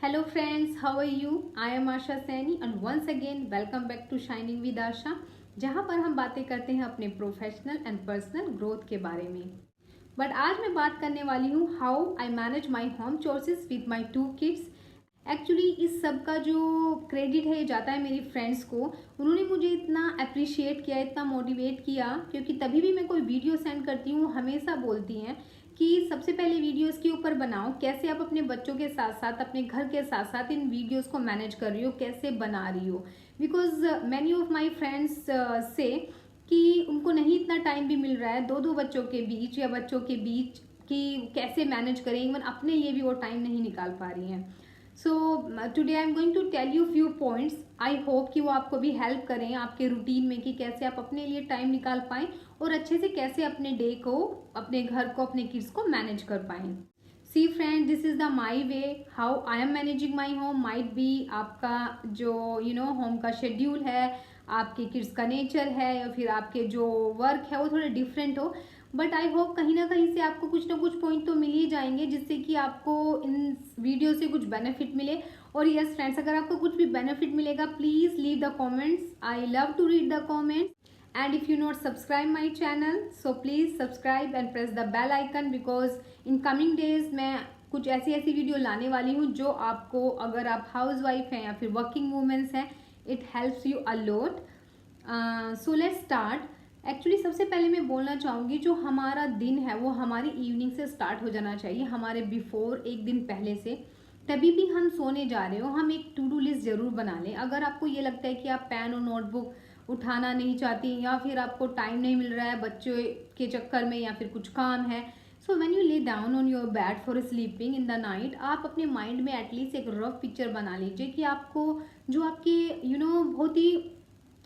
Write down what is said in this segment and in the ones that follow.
Hello friends, how are you? I am Asha Saini and once again welcome back to Shining with Asha, जहाँ पर हम बातें करते हैं अपने प्रोफेशनल एंड पर्सनल ग्रोथ के बारे में। बट आज मैं बात करने वाली हूँ how I manage my home chores with my 2 kids. Actually इस सब का जो क्रेडिट है ये जाता है मेरी फ्रेंड्स को। उन्होंने मुझे इतना अप्रिशिएट किया, इतना मोटिवेट किया, क्योंकि तभी भी मैं कोई वीडियो सेंड करती हूँ हमेशा बोलती हैं कि सबसे पहले वीडियोस के ऊपर बनाओ, कैसे आप अपने बच्चों के साथ साथ अपने घर के साथ साथ इन वीडियोस को मैनेज कर रही हो, कैसे बना रही हो। Because many of my friends से कि उनको नहीं इतना टाइम भी मिल रहा है दो दो बच्चों के बीच या बच्चों के बीच कि कैसे मैनेज करें, इवन अपने लिए भी वो टाइम नहीं निकाल पा रही हैं। So today I am going to tell you few points. I hope कि वो आपको भी हेल्प करें आपके रूटीन में कि कैसे आप अपने लिए टाइम निकाल पाएं और अच्छे से कैसे अपने डे को, अपने घर को, अपने किड्स को मैनेज कर पाएं। See friend, this is the my way how I am managing my home. Might be आपका जो होम का शेड्यूल है, आपके किड्स का नेचर है या फिर आपके जो वर्क है वो थोड़े डिफरेंट हो, बट आई होप कहीं ना कहीं से आपको कुछ ना कुछ पॉइंट तो मिल ही जाएंगे जिससे कि आपको इन वीडियो से कुछ बेनिफिट मिले। और यस फ्रेंड्स, अगर आपको कुछ भी बेनिफिट मिलेगा please leave the comments, I love to read the comments. And if you not subscribe my channel, so please subscribe and press the bell icon because in coming days मैं कुछ ऐसी ऐसी video लाने वाली हूँ जो आपको, अगर आप हाउस वाइफ हैं या फिर वर्किंग वूमेंस हैं, it helps you a lot. So let's start. Actually सबसे पहले मैं बोलना चाहूँगी जो हमारा दिन है वो हमारी इवनिंग से स्टार्ट हो जाना चाहिए, हमारे बिफोर, एक दिन पहले से। तभी भी हम सोने जा रहे हो हम एक टू डू लिस्ट जरूर बना लें। अगर आपको ये लगता है कि आप पेन और नोटबुक उठाना नहीं चाहती या फिर आपको टाइम नहीं मिल रहा है बच्चों के चक्कर में या फिर कुछ काम है, so when you lay down on your bed for sleeping in the night, आप अपने माइंड में एटलीस्ट एक रफ पिक्चर बना लीजिए कि आपको जो आपके बहुत ही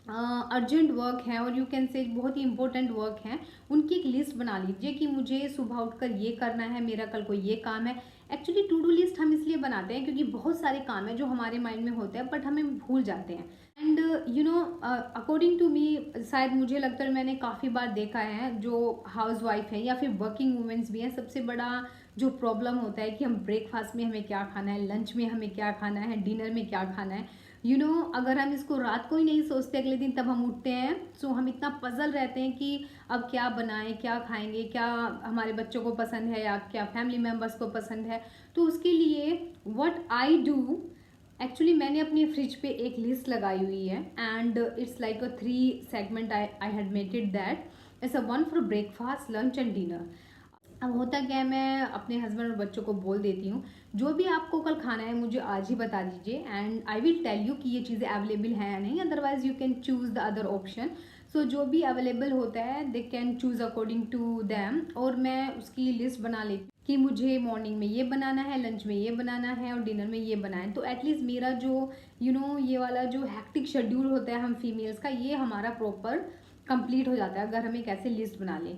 अर्जेंट वर्क है और यू कैन से बहुत ही इंपॉर्टेंट वर्क है, उनकी एक लिस्ट बना लीजिए कि मुझे सुबह उठकर ये करना है, मेरा कल को ये काम है। एक्चुअली टू डू लिस्ट हम इसलिए बनाते हैं क्योंकि बहुत सारे काम है जो हमारे माइंड में होते हैं बट हमें भूल जाते हैं। एंड अकॉर्डिंग टू मी, शायद मुझे लगता है मैंने काफ़ी बार देखा है जो हाउस वाइफ है या फिर वर्किंग वूमेंस भी हैं, सबसे बड़ा जो प्रॉब्लम होता है कि हम ब्रेकफास्ट में हमें क्या खाना है, लंच में हमें क्या खाना है, डिनर में क्या खाना है। अगर हम इसको रात को ही नहीं सोचते अगले दिन तब हम उठते हैं, सो हम इतना पजल रहते हैं कि अब क्या बनाएं, क्या खाएंगे, क्या हमारे बच्चों को पसंद है या क्या फैमिली मेम्बर्स को पसंद है। तो उसके लिए व्हाट आई डू, एक्चुअली मैंने अपनी फ्रिज पे एक लिस्ट लगाई हुई है and it's like a 3 segment. I had made it that as a one for breakfast, lunch and dinner. अब होता क्या है, मैं अपने हस्बैंड और बच्चों को बोल देती हूँ जो भी आपको कल खाना है मुझे आज ही बता दीजिए and I will tell you कि ये चीज़ें अवेलेबल हैं या नहीं, otherwise you can choose the other option. So जो भी अवेलेबल होता है they can choose according to them, और मैं उसकी लिस्ट बना लेती हूँ कि मुझे मॉर्निंग में ये बनाना है, लंच में ये बनाना है और डिनर में ये बनाना है। तो एटलीस्ट मेरा जो ये वाला जो हैक्टिक शेड्यूल होता है हम फीमेल्स का, ये हमारा प्रॉपर कंप्लीट हो जाता है अगर हम एक ऐसे लिस्ट बना लें।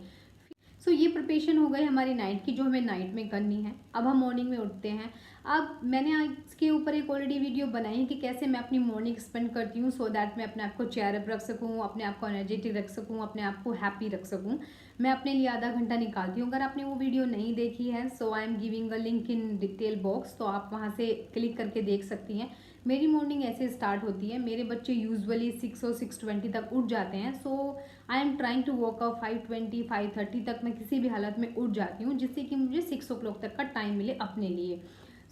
सो ये प्रिपरेशन हो गई हमारी नाइट की जो हमें नाइट में करनी है। अब हम मॉर्निंग में उठते हैं। अब मैंने इसके ऊपर एक ऑलरेडी वीडियो बनाई है कि कैसे मैं अपनी मॉर्निंग स्पेंड करती हूँ सो दैट मैं अपने आप को चेयर अप रख सकूँ, अपने आप को एनर्जेटिक रख सकूँ, अपने आप को हैप्पी रख सकूँ। मैं अपने लिए आधा घंटा निकालती हूँ। अगर आपने वो वीडियो नहीं देखी है so I am giving a link in detail box, तो आप वहाँ से क्लिक करके देख सकती हैं। मेरी मॉर्निंग ऐसे स्टार्ट होती है, मेरे बच्चे यूजुअली 6 और 6:20 तक उठ जाते हैं। So I am trying to work out 5:20 5:30 तक मैं किसी भी हालत में उठ जाती हूँ जिससे कि मुझे 6 o'clock तक का टाइम मिले अपने लिए।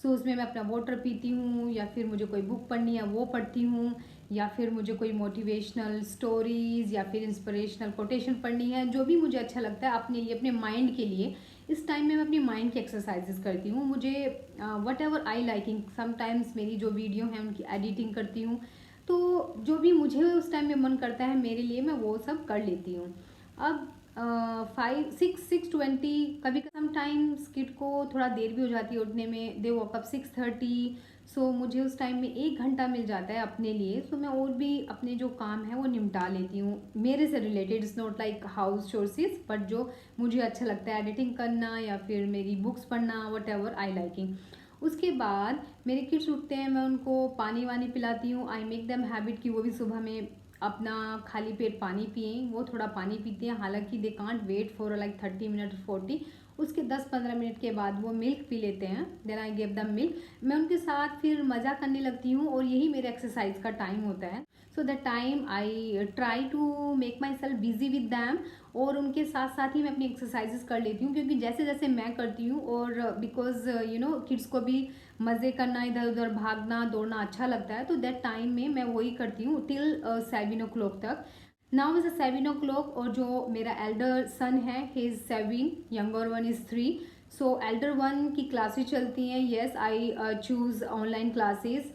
सो उसमें मैं अपना वाटर पीती हूँ या फिर मुझे कोई बुक पढ़नी है वो पढ़ती हूँ, या फिर मुझे कोई मोटिवेशनल स्टोरीज या फिर इंस्पिरेशनल कोटेशन पढ़नी है, जो भी मुझे अच्छा लगता है अपने लिए, अपने माइंड के लिए। इस टाइम में मैं अपनी माइंड की एक्सरसाइजेस करती हूँ। मुझे what ever I liking, sometimes मेरी जो वीडियो हैं उनकी एडिटिंग करती हूँ, तो जो भी मुझे उस टाइम में मन करता है मेरे लिए मैं वो सब कर लेती हूँ। अब 6:20, कभी समटाइम्स किड को थोड़ा देर भी हो जाती है उठने में, दे वॉक अप 6:30। सो मुझे उस टाइम में 1 घंटा मिल जाता है अपने लिए। सो मैं और भी अपने जो काम है वो निपटा लेती हूँ मेरे से related, it's not like house chores, but जो मुझे अच्छा लगता है एडिटिंग करना या फिर मेरी बुक्स पढ़ना, वट एवर आई लाइकिंग। उसके बाद मेरे किड्स उठते हैं, मैं उनको पानी वानी पिलाती हूँ। आई मेक देम हैबिट कि वो भी सुबह में अपना खाली पेट पानी पिए, वो थोड़ा पानी पीते हैं, हालांकि they can't wait for like 30 minute 40, उसके 10-15 मिनट के बाद वो मिल्क पी लेते हैं, then I give the milk. मैं उनके साथ फिर मज़ा करने लगती हूँ और यही मेरे एक्सरसाइज का टाइम होता है। So that time I try to make my self busy with them, और उनके साथ साथ ही मैं अपनी एक्सरसाइजेस कर लेती हूँ, क्योंकि जैसे जैसे मैं करती हूँ और बिकॉज किड्स को भी मज़े करना, इधर उधर भागना दौड़ना अच्छा लगता है, तो दैट टाइम में मैं वही करती हूँ टिल 7 o'clock तक। नाउ इज़ 7 o'clock, और जो मेरा एल्डर सन है he is 7, younger one is 3। So Elder one की क्लासेस चलती हैं। Yes, I choose online classes.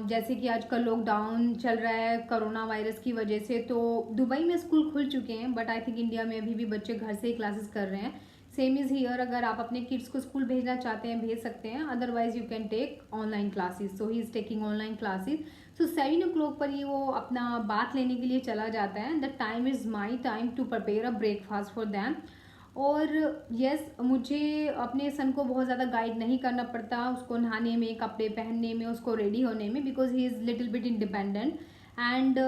जैसे कि आजकल लॉकडाउन चल रहा है कोरोना वायरस की वजह से, तो दुबई में स्कूल खुल चुके हैं, बट आई थिंक इंडिया में अभी भी बच्चे घर से ही क्लासेस कर रहे हैं। सेम इज़ हियर, अगर आप अपने किड्स को स्कूल भेजना चाहते हैं भेज सकते हैं, otherwise you can take online classes. So he is taking online classes. So 7 o'clock पर ये वो अपना बात लेने के लिए चला जाता है। The time is my time to prepare a breakfast for them. और यस, मुझे अपने सन को बहुत ज़्यादा गाइड नहीं करना पड़ता, उसको नहाने में, कपड़े पहनने में, उसको रेडी होने में, because he is little bit independent. And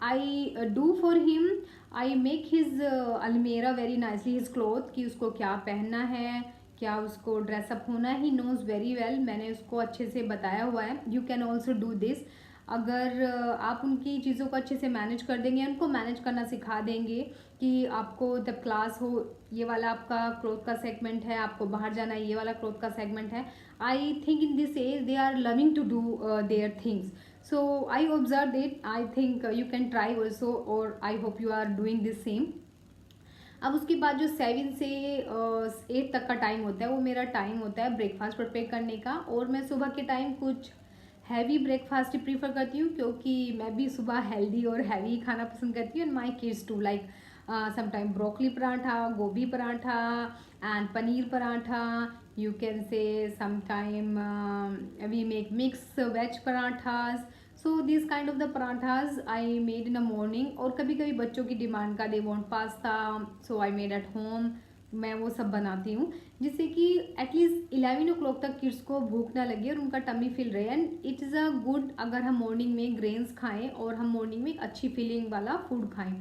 I do for him, I make his almirah very nicely, his cloth, कि उसको क्या पहनना है, क्या उसको ड्रेसअप होना, ही नोज़ वेरी वेल। मैंने उसको अच्छे से बताया हुआ है। You can also do this. अगर आप उनकी चीज़ों को अच्छे से मैनेज कर देंगे, उनको मैनेज करना सिखा देंगे कि आपको जब क्लास हो ये वाला आपका क्लोथ का सेगमेंट है, आपको बाहर जाना है ये वाला क्लोथ का सेगमेंट है, I think in this age they are loving to do their things. So I observe it, I think you can try also, और I hope you are doing this same. अब उसके बाद जो 7 से 8 तक का टाइम होता है, वो मेरा टाइम होता है ब्रेकफास्ट प्रिपेयर करने का। और मैं सुबह के टाइम कुछ हैवी ब्रेकफास्ट ही प्रीफर करती हूँ, क्योंकि मैं भी सुबह हेल्दी और हैवी खाना पसंद करती हूँ, and my kids too like sometime broccoli paratha, gobhi paratha and paneer paratha, you can say sometime we make mix veg parathas. So this kind of the parathas I made in the morning. और कभी कभी बच्चों की डिमांड का, they want pasta, so I made at home. मैं वो सब बनाती हूँ, जिससे कि एटलीस्ट 11 o'clock तक किड्स को भूख ना लगे और उनका टमी फिल रहे। And it is a good अगर हम मॉर्निंग में ग्रेन्स खाएं और हम मॉर्निंग में एक अच्छी फीलिंग वाला फूड खाएं।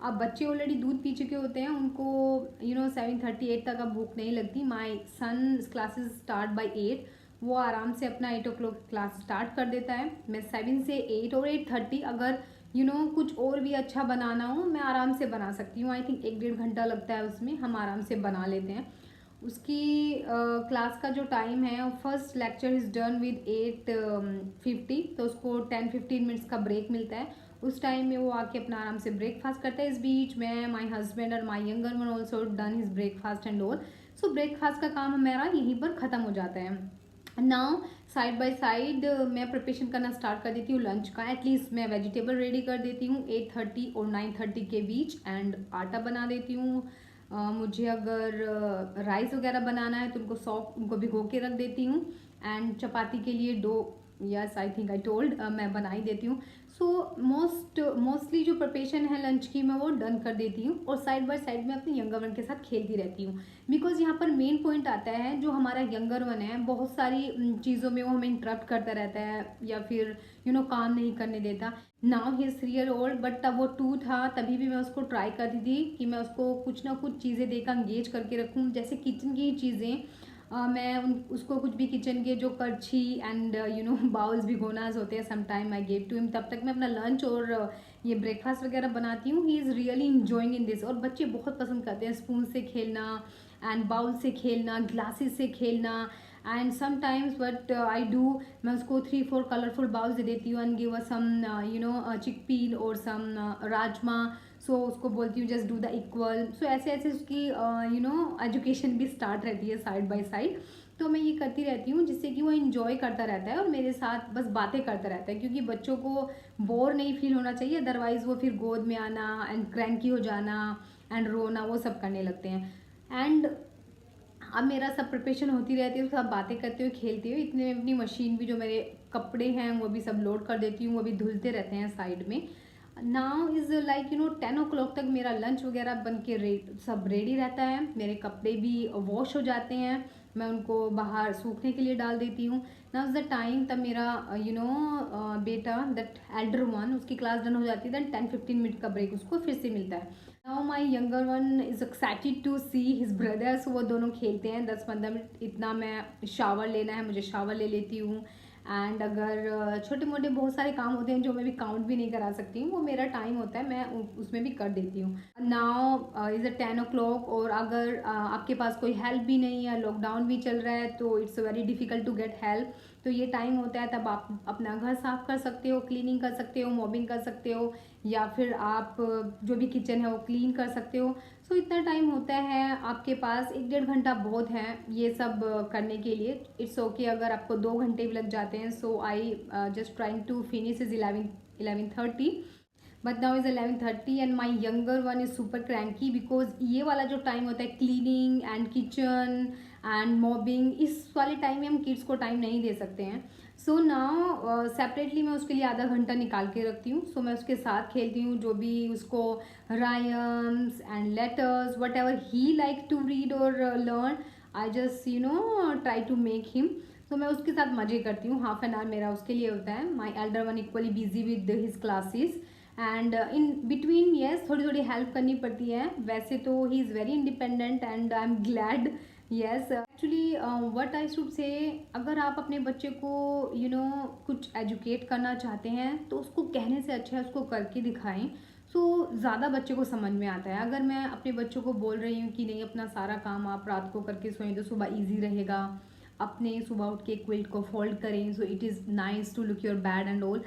अब बच्चे ऑलरेडी दूध पी चुके होते हैं, उनको 7:38 तक अब भूख नहीं लगती। माई सन क्लासेस स्टार्ट बाई 8, वो आराम से अपना 8 o'clock क्लास स्टार्ट कर देता है। मैं 7 से 8 और 8:30 अगर कुछ और भी अच्छा बनाना हो, मैं आराम से बना सकती हूँ। आई थिंक 1-1.5 घंटा लगता है उसमें, हम आराम से बना लेते हैं। उसकी क्लास का जो टाइम है, first lecture is done with 8:50, तो उसको 10-15 मिनट्स का ब्रेक मिलता है। उस टाइम में वो आके अपना आराम से ब्रेकफास्ट करता है। इस बीच मैं, माई हस्बैंड और माई younger one also done his breakfast and all. So breakfast का काम हमारा यहीं पर ख़त्म हो जाता है। नाउ साइड बाय साइड मैं प्रिपरेशन करना स्टार्ट कर देती हूँ लंच का। एटलीस्ट मैं वेजिटेबल रेडी कर देती हूँ 8:30 और 9:30 के बीच, एंड आटा बना देती हूँ। मुझे अगर राइस वगैरह बनाना है तो उनको भिगो के रख देती हूँ। एंड चपाती के लिए dough, yes I think I told, मैं बना ही देती हूँ। सो मोस्टली जो प्रिपरेशन है लंच की, मैं वो डन कर देती हूँ, और साइड बाय साइड में अपने यंगर वन के साथ खेलती रहती हूँ। बिकॉज यहाँ पर मेन पॉइंट आता है, जो हमारा यंगर वन है बहुत सारी चीज़ों में वो हमें इंटरप्ट करता रहता है, या फिर काम नहीं करने देता। Now he is 3 year old, but तब वो 2 था, तभी भी मैं उसको ट्राई करती थी कि मैं उसको कुछ ना कुछ चीज़ें देकर इंगेज करके रखूँ। जैसे किचन की चीज़ें, मैं उसको कुछ भी किचन के जो करछी एंड बाउल्स भिगोनाज होते हैं, some time I gave to him. तब तक मैं अपना लंच और ये ब्रेकफास्ट वगैरह बनाती हूँ। He is really enjoying in this. और बच्चे बहुत पसंद करते हैं स्पून से खेलना एंड बाउल से खेलना, ग्लासेस से खेलना। And sometimes what I do, मैं उसको 3-4 कलरफुल बाउल्स दे देती हूँ, and give a some chickpea और सम राजमा। सो उसको बोलती हूँ just do the equal. So ऐसे ऐसे उसकी एजुकेशन भी स्टार्ट रहती है साइड बाय साइड। तो मैं ये करती रहती हूँ, जिससे कि वो इन्जॉय करता रहता है और मेरे साथ बस बातें करता रहता है, क्योंकि बच्चों को बोर नहीं फील होना चाहिए, अदरवाइज वो फिर गोद में आना एंड क्रैंकी हो जाना एंड रोना, वो सब करने लगते हैं। एंड अब मेरा सब प्रिपरेशन होती रहती है, सब बातें करते हुए खेलते हुए, इतने में अपनी मशीन भी, जो मेरे कपड़े हैं वो भी सब लोड कर देती हूँ, वो भी धुलते रहते हैं साइड में। नाउ इज़ लाइक 10 o'clock तक मेरा लंच वगैरह बन के सब रेडी रहता है। मेरे कपड़े भी वॉश हो जाते हैं, मैं उनको बाहर सूखने के लिए डाल देती हूँ। नाउ इज़ द टाइम, तब मेरा बेटा, दैट एल्डर वन, उसकी क्लास डन हो जाती है, दैन 10-15 मिनट का ब्रेक उसको फिर से मिलता है। Now my younger one is excited to see his brothers, वो दोनों खेलते हैं 10-15 मिनट, इतना मैं शावर लेना है मुझे शावर ले लेती हूँ। एंड अगर छोटे मोटे बहुत सारे काम होते हैं जो मैं भी काउंट भी नहीं करा सकती हूँ, वो मेरा टाइम होता है, मैं उसमें भी कर देती हूँ। नाउ इज़ अ 10 o'clock, और अगर आपके पास कोई हेल्प भी नहीं है, लॉकडाउन भी चल रहा है, तो it's very difficult to get help. तो ये टाइम होता है तब आप अपना घर साफ़ कर सकते हो, क्लीनिंग कर सकते हो, मॉबिंग कर सकते हो, या फिर आप जो भी किचन है वो क्लीन कर सकते हो। सो इतना टाइम होता है आपके पास, 1-1.5 घंटा बहुत है ये सब करने के लिए। इट्स ओके अगर आपको 2 घंटे भी लग जाते हैं। So I just trying to finish is 11:30, but now is 11:30 and my younger one is super cranky, because ये वाला जो टाइम होता है cleaning and kitchen and mopping, इस वाले टाइम में हम किड्स को टाइम नहीं दे सकते हैं। सो नाउ सेपरेटली मैं उसके लिए आधा घंटा निकाल के रखती हूँ। सो मैं उसके साथ खेलती हूँ, जो भी उसको rhymes and letters whatever he like to read और learn, I just try to make him. तो मैं उसके साथ मज़े करती हूँ। हाफ एन आवर मेरा उसके लिए होता है। माई elder one equally busy with his classes and in between yes थोड़ी थोड़ी हेल्प करनी पड़ती है। वैसे तो he is very independent and I am glad. Yes actually what I should say, अगर आप अपने बच्चे को कुछ एजुकेट करना चाहते हैं तो उसको कहने से अच्छा है उसको करके दिखाएं। सो ज़्यादा बच्चे को समझ में आता है। अगर मैं अपने बच्चों को बोल रही हूँ कि नहीं अपना सारा काम आप रात को करके सोएं तो सुबह ईजी रहेगा, अपने सुबह उठ के क्विल्ट को फोल्ड करें, so it is nice to look your bed and all,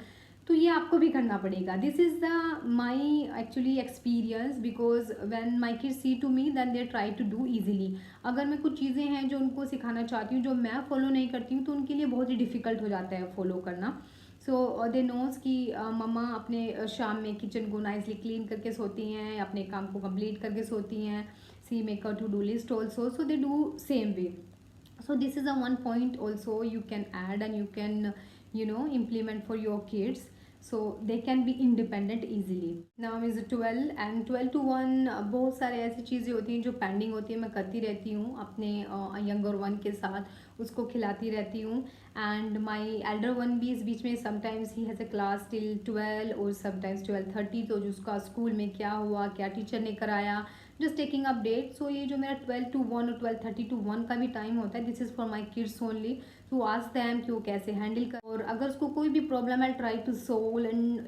तो ये आपको भी करना पड़ेगा। This is the my actually experience, because when my kids see to me then they try to do easily. अगर मैं कुछ चीज़ें हैं जो उनको सिखाना चाहती हूँ जो मैं फॉलो नहीं करती हूँ तो उनके लिए बहुत ही डिफ़िकल्ट हो जाता है फॉलो करना। सो दे नोज़ कि मम्मा अपने शाम में किचन को नाइसली क्लीन करके सोती हैं, अपने काम को कंप्लीट करके सोती हैं, see make a to do list also, so they do same way. So this is a one point also you can add and you can implement for your kids, so they can be independent easily. Now is 12 and 12 to 1 बहुत सारे ऐसी चीज़ें होती हैं जो pending होती है, मैं करती रहती हूँ अपने यंगर वन के साथ, उसको खिलाती रहती हूँ। एंड माई एल्डर वन भी इस बीच में sometimes he has a class till 12 और समटाइम्स 12:30, तो उसका स्कूल में क्या हुआ, क्या टीचर ने कराया, जस्ट टेकिंग अपडेट। सो ये जो मेरा 12 to 1 और 12:30 to 1 का भी टाइम होता है, this is for my kids only to ask them कि वो कैसे हैंडल कर, और अगर उसको कोई भी प्रॉब्लम है try to solve and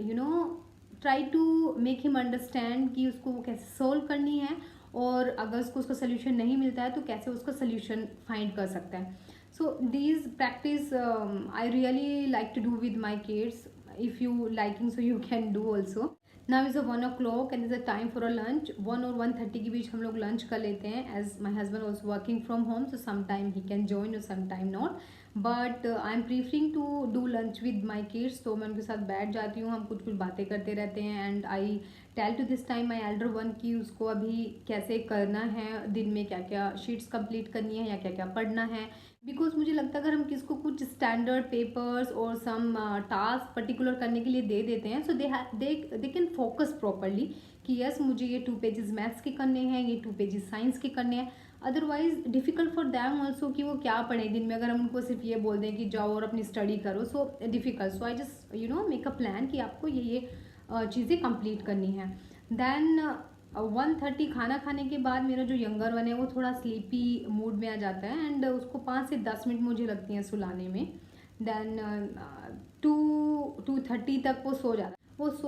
try to make him understand कि उसको वो कैसे सोल्व करनी है, और अगर उसको उसका सोल्यूशन नहीं मिलता है तो कैसे उसका सोल्यूशन फाइंड कर सकता है। So these practice I really like to do with my kids. If you liking so you can do also. Now is a 1 o'clock and is a time for a lunch. 1 और 1:30 के बीच हम लोग lunch कर लेते हैं, as my husband also working from home, so some time he can join और some time not, but I am preferring to do lunch with my kids. तो मैं उनके साथ बैठ जाती हूँ, हम कुछ कुछ बातें करते रहते हैं, and I tell to this time my elder one कि उसको अभी कैसे करना है, दिन में क्या क्या शीट्स कंप्लीट करनी है या क्या क्या पढ़ना है। बिकॉज मुझे लगता है अगर हम किसको कुछ स्टैंडर्ड पेपर्स और सम टास्क पर्टिकुलर करने के लिए दे देते हैं, सो दे कैन फोकस प्रॉपरली कि यस मुझे ये 2 पेजेस मैथ्स के करने हैं, ये 2 पेजेस साइंस के करने हैं। Otherwise difficult for them also कि वो क्या पढ़ें दिन में, अगर हम उनको सिर्फ ये बोल दें कि जाओ और अपनी स्टडी करो, so difficult. So I just make a plan कि आपको ये चीज़ें कंप्लीट करनी है। देन 1:30 खाना खाने के बाद मेरा जो यंगर वन है वो थोड़ा स्लीपी मूड में आ जाता है, एंड उसको 5 से 10 मिनट मुझे लगती हैं सुलाने में। देन 2:30 तक वो सो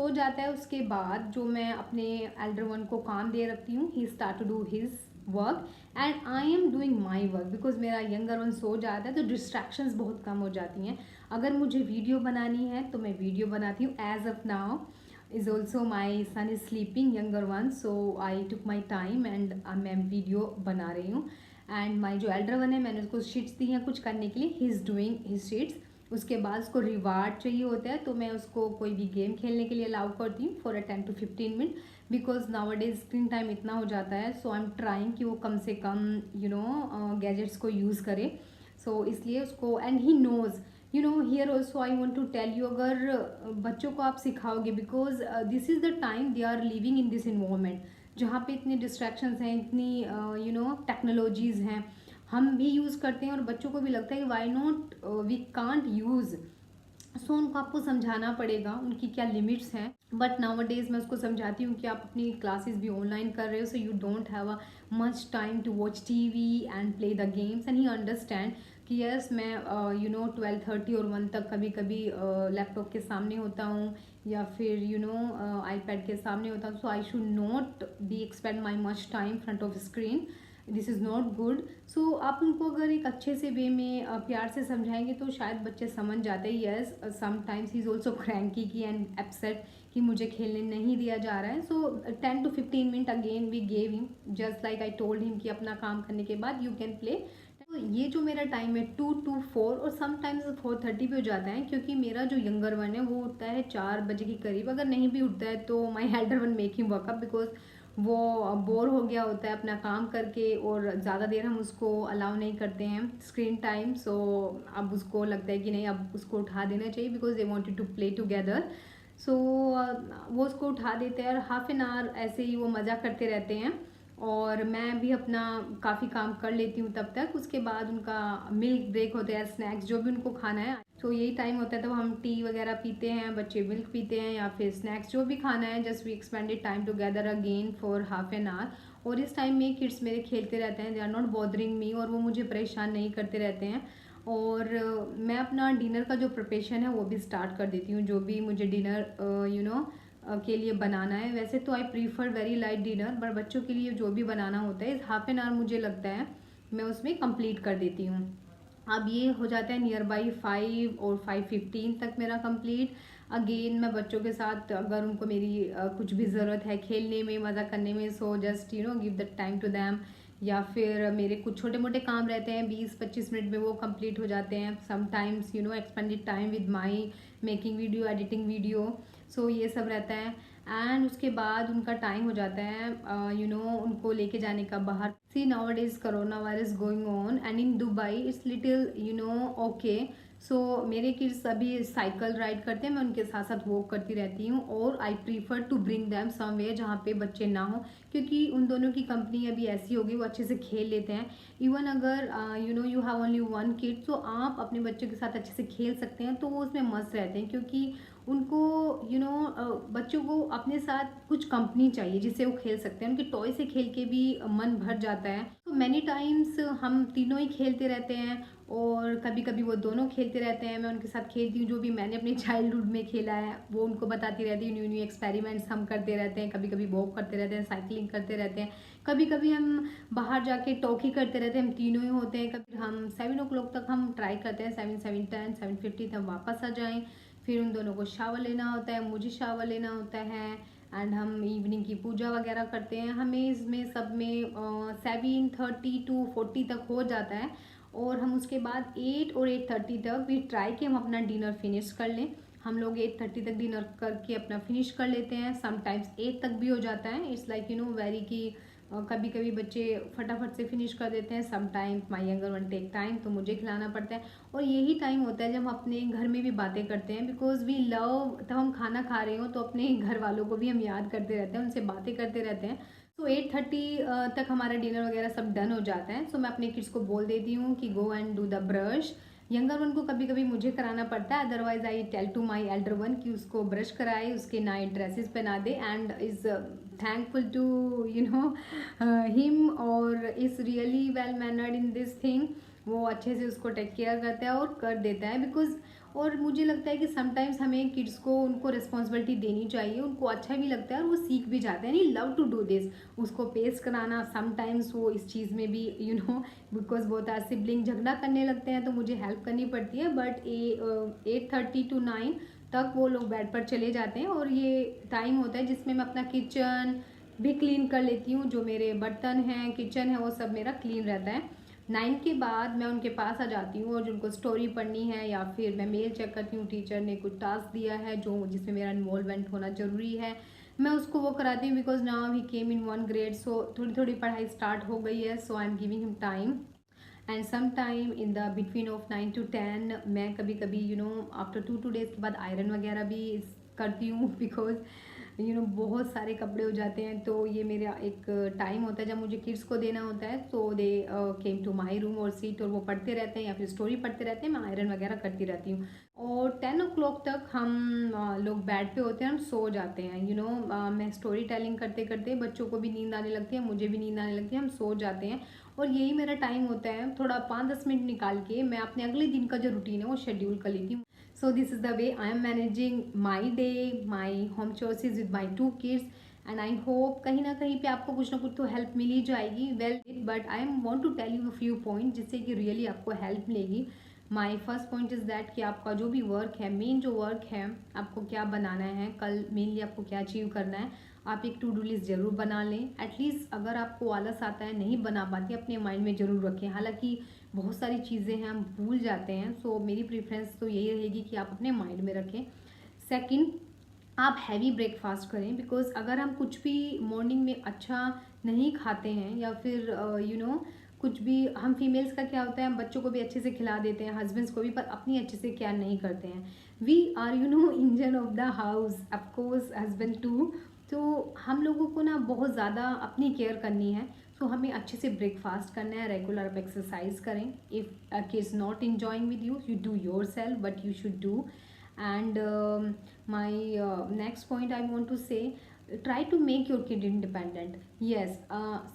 जाता है। उसके बाद जो मैं अपने एल्डर वन को काम दे रखती हूँ, he start to do his work and I am doing my work, because मेरा यंगर वन सो जाता है तो डिस्ट्रैक्शंस बहुत कम हो जाती हैं। अगर मुझे वीडियो बनानी है तो मैं वीडियो बनाती हूँ। As of now is also my son is sleeping, younger one, so I took my time and मैं वीडियो बना रही हूँ। एंड माई जो एल्डर वन है मैंने उसको शीट्स दी हैं कुछ करने के लिए, he is doing his sheets. उसके बाद उसको रिवार्ड चाहिए होता है तो मैं उसको कोई भी गेम खेलने के लिए अलाउ करती हूँ for a 10 to 15 minute, because now days screen time इतना हो जाता है। सो आई एम ट्राइंग कि वो कम से कम गैजेट्स को यूज़ करे। सो इसलिए उसको, and he knows here also I want to tell you, अगर बच्चों को आप सिखाओगे, because this is the time they are living in this environment जहाँ पे इतने डिस्ट्रैक्शंस हैं, इतनी टेक्नोलॉजीज़ हैं, हम भी यूज़ करते हैं और बच्चों को भी लगता है कि why not we can't use so उनको आपको समझाना पड़ेगा उनकी क्या लिमिट्स हैं। बट नाउ डेज मैं उसको समझाती हूँ कि आप अपनी क्लासेस भी ऑनलाइन कर रहे हो, so you don't have a much time to watch TV and play the games. And he understand कि यस मैं 12:30 और 1 तक कभी कभी लैपटॉप के सामने होता हूँ या फिर आईपैड के सामने होता हूँ, so I should not be expend my much time front of screen, this is not good. सो आप उनको अगर एक अच्छे से वे में प्यार से समझाएंगे तो शायद बच्चे समझ जाते हैं। Yes sometimes he is also cranky की एंड अपसेट कि मुझे खेलने नहीं दिया जा रहा है। So 10 to 15 minute again we gave him, just like I told him कि अपना काम करने के बाद यू कैन प्ले। तो ये जो मेरा टाइम है 2 to 4 और समटाइम्स 4:30 भी हो जाता है, क्योंकि मेरा जो यंगर वन है वो उठता है 4 बजे के करीब। अगर नहीं भी उठता है तो माई elder one make him workup, because वो बोर हो गया होता है अपना काम करके और ज़्यादा देर हम उसको अलाउ नहीं करते हैं स्क्रीन टाइम। सो अब उसको लगता है कि नहीं, अब उसको उठा देना चाहिए because they wanted to play together. So वो उसको उठा देते हैं और हाफ एन आवर ऐसे ही वो मज़ा करते रहते हैं और मैं भी अपना काफ़ी काम कर लेती हूँ तब तक। उसके बाद उनका मिल्क ब्रेक होता है, स्नैक्स जो भी उनको खाना है, तो यही टाइम होता है तब हम टी वगैरह पीते हैं, बच्चे मिल्क पीते हैं या फिर स्नैक्स जो भी खाना है। Just we expended time together again for half an hour. और इस टाइम में किड्स मेरे खेलते रहते हैं, they are not bothering me, और वो मुझे परेशान नहीं करते रहते हैं। और मैं अपना डिनर का जो प्रिपरेशन है वो भी स्टार्ट कर देती हूँ, जो भी मुझे डिनर के लिए बनाना है। वैसे तो I prefer very light dinner, but बच्चों के लिए जो भी बनाना होता है इस हाफ एन आवर मुझे लगता है मैं उसमें कंप्लीट कर देती हूँ। अब ये हो जाता है नियर बाई 5 और 5:15 तक मेरा कंप्लीट। अगेन मैं बच्चों के साथ अगर उनको मेरी कुछ भी ज़रूरत है खेलने में, मज़ा करने में, so just give the time to them. या फिर मेरे कुछ छोटे मोटे काम रहते हैं 20-25 मिनट में वो कंप्लीट हो जाते हैं। Sometimes expended time with my making video, editing video, so ये सब रहता है। एंड उसके बाद उनका टाइम हो जाता है उनको लेके जाने का बाहर। See nowadays corona virus going on and in Dubai it's little okay. So मेरे किड्स अभी साइकिल राइड करते हैं, मैं उनके साथ साथ वॉक करती रहती हूँ और I prefer to bring them somewhere जहाँ पे बच्चे ना हो, क्योंकि उन दोनों की कंपनी अभी ऐसी होगी वो अच्छे से खेल लेते हैं। इवन अगर यू हैव ओनली 1 किड, तो आप अपने बच्चों के साथ अच्छे से खेल सकते हैं, तो वो उसमें मस्त रहते हैं, क्योंकि उनको बच्चों को अपने साथ कुछ कंपनी चाहिए जिससे वो खेल सकते हैं। उनके टॉय से खेल के भी मन भर जाता है। तो मैनी टाइम्स हम तीनों ही खेलते रहते हैं और कभी कभी वो दोनों खेलते रहते हैं, मैं उनके साथ खेलती हूँ। जो भी मैंने अपने चाइल्डहुड में खेला है वो उनको बताती रहती हूँ, न्यू न्यू एक्सपेरिमेंट्स हम करते रहते हैं। कभी कभी वॉक करते रहते हैं, साइकिलिंग करते रहते हैं, कभी कभी हम बाहर जाके टॉकी करते रहते हैं, हम तीनों ही होते हैं। कभी हम 7 o'clock तक हम ट्राई करते हैं, 7, 7, 10, 7:50 तक वापस आ जाएं। फिर उन दोनों को शावर लेना होता है, मुझे शावर लेना होता है, एंड हम इवनिंग की पूजा वगैरह करते हैं। हमें इसमें सब में 7:30 to 40 तक हो जाता है। और हम उसके बाद 8 और 8:30 तक भी ट्राई कि हम अपना डिनर फिनिश कर लें। हम लोग 8:30 तक डिनर करके अपना फिनिश कर लेते हैं। समटाइम्स 8 तक भी हो जाता है। इट्स लाइक वेरी की कभी कभी बच्चे फटाफट से फिनिश कर देते हैं, sometimes my younger one take time, तो मुझे खिलाना पड़ता है। और यही टाइम होता है जब हम अपने घर में भी बातें करते हैं, बिकॉज वी लव, तब हम खाना खा रहे हो तो अपने घर वालों को भी हम याद करते रहते हैं, उनसे बातें करते रहते हैं। तो 8:30 तक हमारा डिनर वगैरह सब डन हो जाता है। सो मैं अपने किड्स को बोल देती हूँ कि go and do the brush. Younger one को कभी कभी मुझे कराना पड़ता है, otherwise I tell to my elder one कि उसको ब्रश कराए, उसके नए ड्रेसेस पहना दे, and is thankful to him और is really well mannered in this thing. वो अच्छे से उसको टेक केयर करता है और कर देता है, बिकॉज और मुझे लगता है कि समटाइम्स हमें किड्स को उनको रिस्पॉन्सिबिलिटी देनी चाहिए, उनको अच्छा भी लगता है और वो सीख भी जाते हैं। नहीं, लव टू डू दिस, उसको पेस्ट कराना, समटाइम्स वो इस चीज़ में भी बिकॉज बहुत सिबलिंग झगड़ा करने लगते हैं तो मुझे हेल्प करनी पड़ती है। बट 8:30 to 9 तक वो लोग बेड पर चले जाते हैं और ये टाइम होता है जिसमें मैं अपना किचन भी क्लीन कर लेती हूँ। जो मेरे बर्तन हैं, किचन है, वो सब मेरा क्लीन रहता है। 9 के बाद मैं उनके पास आ जाती हूँ और जिनको स्टोरी पढ़नी है या फिर मैं मेल चेक करती हूँ, टीचर ने कुछ टास्क दिया है जो जिसमें मेरा इन्वॉल्वमेंट होना ज़रूरी है, मैं उसको वो कराती हूँ। Because now he came in 1 grade, so थोड़ी थोड़ी पढ़ाई स्टार्ट हो गई है, so I am giving him time. And some time in the between of 9 to 10 मैं कभी कभी आफ्टर 2 days के बाद आयरन वगैरह भी करती हूँ, बिकॉज बहुत सारे कपड़े हो जाते हैं। तो ये मेरा एक टाइम होता है जब मुझे किड्स को देना होता है, तो दे केम टू माई रूम और सीट, और वो पढ़ते रहते हैं या फिर स्टोरी पढ़ते रहते हैं, मैं आयरन वगैरह करती रहती हूँ। और 10 o'clock तक हम लोग बेड पे होते हैं, हम सो जाते हैं। मैं स्टोरी टेलिंग करते करते बच्चों को भी नींद आने लगती है, मुझे भी नींद आने लगती है, हम सो जाते हैं। और यही मेरा टाइम होता है, थोड़ा 5-10 मिनट निकाल के मैं अपने अगले दिन का जो रूटीन है वो शेड्यूल कर लेती हूँ। So this is the way I am managing my day, my home choices with my 2 kids। And I hope कहीं ना कहीं पे आपको कुछ ना कुछ तो हेल्प मिल ही जाएगी। Well, but I am want to tell you few point जिससे कि रियली आपको हेल्प मिलेगी। My first point is that कि आपका जो भी वर्क है, मेन जो वर्क है, आपको क्या बनाना है कल, मेनली आपको क्या अचीव करना है, आप एक टू डू लिस्ट ज़रूर बना लें। एटलीस्ट अगर आपको आलस आता है, नहीं बना पाती, अपने माइंड में ज़रूर रखें। हालांकि बहुत सारी चीज़ें हैं हम भूल जाते हैं, सो मेरी प्रेफरेंस तो यही रहेगी कि आप अपने माइंड में रखें। सेकंड, आप हैवी ब्रेकफास्ट करें, बिकॉज अगर हम कुछ भी मॉर्निंग में अच्छा नहीं खाते हैं, या फिर कुछ भी, हम फीमेल्स का क्या होता है, हम बच्चों को भी अच्छे से खिला देते हैं, हस्बैंड्स को भी, पर अपनी अच्छे से केयर नहीं करते हैं। We are engine of the house, of course husband too. तो हम लोगों को ना बहुत ज़्यादा अपनी केयर करनी है। सो हमें अच्छे से ब्रेकफास्ट करना है, रेगुलर आप एक्सरसाइज करें। If kids not enjoying with you, you do your self, but you should do. And my next point I want to say, try to make your kid independent. Yes,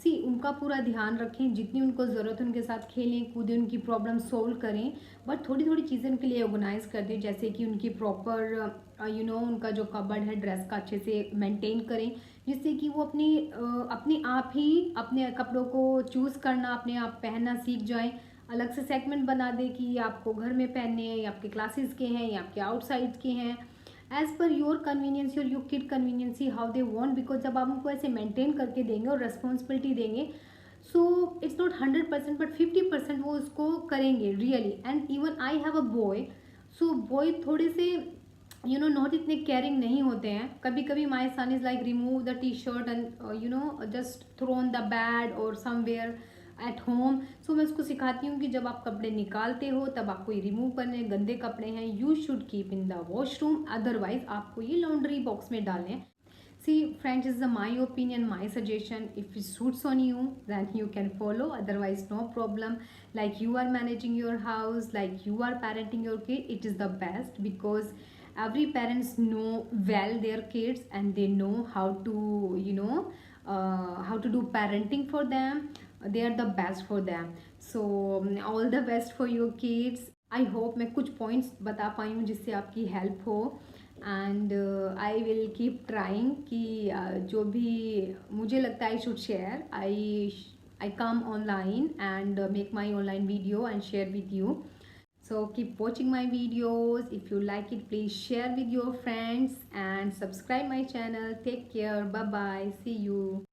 see, उनका पूरा ध्यान रखें, जितनी उनको ज़रूरत है उनके साथ खेलें कूदें, उनकी प्रॉब्लम सोल्व करें, बट थोड़ी थोड़ी चीज़ें उनके लिए ऑर्गेनाइज कर दें, जैसे कि उनकी प्रॉपर उनका जो कबर्ड है ड्रेस का अच्छे से मेंटेन करें, जिससे कि वो अपने आप ही अपने कपड़ों को चूज़ करना, अपने आप पहनना सीख जाएं। अलग से सेगमेंट बना दे कि ये आपको घर में पहनने हैं, या आपके क्लासेस के हैं, या आपके आउटसाइड के हैं, as per your convenience, your kid conveniency, how they want. Because जब आप उनको ऐसे मेंटेन करके देंगे और रिस्पॉन्सिबिलिटी देंगे, सो इट्स नॉट 100% बट 50% वो उसको करेंगे really. And even I have a boy, so boy थोड़े से नॉट इतने केयरिंग नहीं होते हैं। कभी कभी my son is like remove the T shirt and just throw on the bed और समवेयर एट होम। सो मैं उसको सिखाती हूँ कि जब आप कपड़े निकालते हो तब आपको ये रिमूव करने, गंदे कपड़े हैं you should keep in the washroom, otherwise आपको ये लॉन्ड्री बॉक्स में डालें। See, friends, this is my opinion, my suggestion. If it suits on you, then you can follow. Otherwise, no problem. Like you are managing your house, like you are parenting your kid, it is the best, because every parents know well their kids, and they know how to, how to do parenting for them. They are the best for them. So all the best for your kids. I hope मैं कुछ points बता पाई हूँ जिससे आपकी help हो। And I will keep trying कि जो भी मुझे लगता है I should share, I come online and make my online video and share with you. So keep watching my videos. If you like it, please share with your friends and subscribe my channel. Take care. Bye bye. See you.